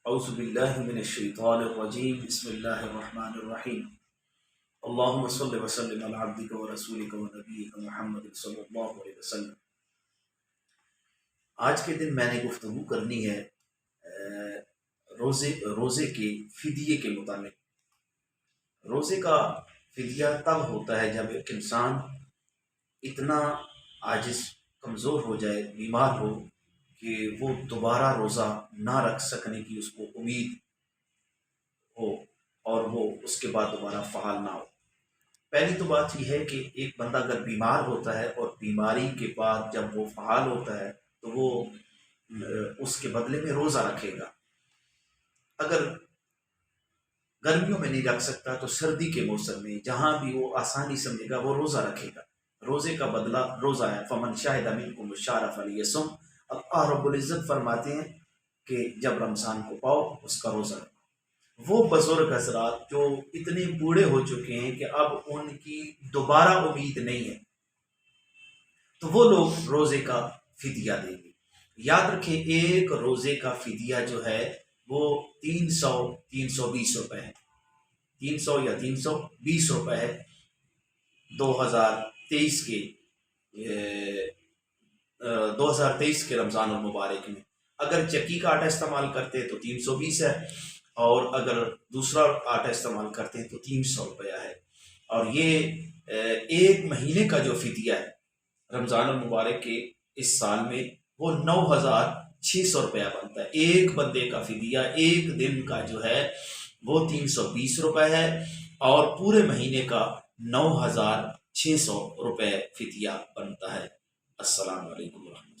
اعوذ باللہ من الشیطان الرجیم بسم اللہ الرحمن الرحیم اللہم صلی وسلم علی عبدک و رسولک و نبیک محمد صلی اللہ علیہ وسلم۔ آج کے دن میں نے گفتگو کرنی ہے روزے کے فدیے کے متعلق۔ روزے کا فدیہ تب ہوتا ہے جب ایک انسان اتنا عاجز کمزور ہو جائے، بیمار ہو کہ وہ دوبارہ روزہ نہ رکھ سکنے کی اس کو امید ہو اور وہ اس کے بعد دوبارہ فعال نہ ہو۔ پہلی تو بات یہ ہے کہ ایک بندہ اگر بیمار ہوتا ہے اور بیماری کے بعد جب وہ فعال ہوتا ہے تو وہ اس کے بدلے میں روزہ رکھے گا۔ اگر گرمیوں میں نہیں رکھ سکتا تو سردی کے موسم میں جہاں بھی وہ آسانی سمجھے گا وہ روزہ رکھے گا۔ روزے کا بدلہ روزہ ہے۔ فمن شاہد منکم الشہر فلیصم۔ اللہ رب العزت فرماتے ہیں کہ جب رمضان کو پاؤ اس کا روزہ رکھو۔ وہ بزرگ حضرات جو اتنے بوڑھے ہو چکے ہیں کہ اب ان کی دوبارہ امید نہیں ہے تو وہ لوگ روزے کا فدیہ دیں گے۔ یاد رکھیں ایک روزے کا فدیہ جو ہے وہ 320 روپے ہے۔ 300 یا 320 روپے ہے 2023 کے رمضان المبارک میں۔ اگر چکی کا آٹا استعمال کرتے ہیں تو 320 ہے، اور اگر دوسرا آٹا استعمال کرتے ہیں تو 300 روپیہ ہے۔ اور یہ ایک مہینے کا جو فدیہ ہے رمضان المبارک کے اس سال میں وہ 9600 روپیہ بنتا ہے۔ ایک بندے کا فدیہ ایک دن کا جو ہے وہ 320 روپے ہے، اور پورے مہینے کا 9600 روپے فدیہ بنتا ہے۔ السلام علیکم ورحمۃ اللہ۔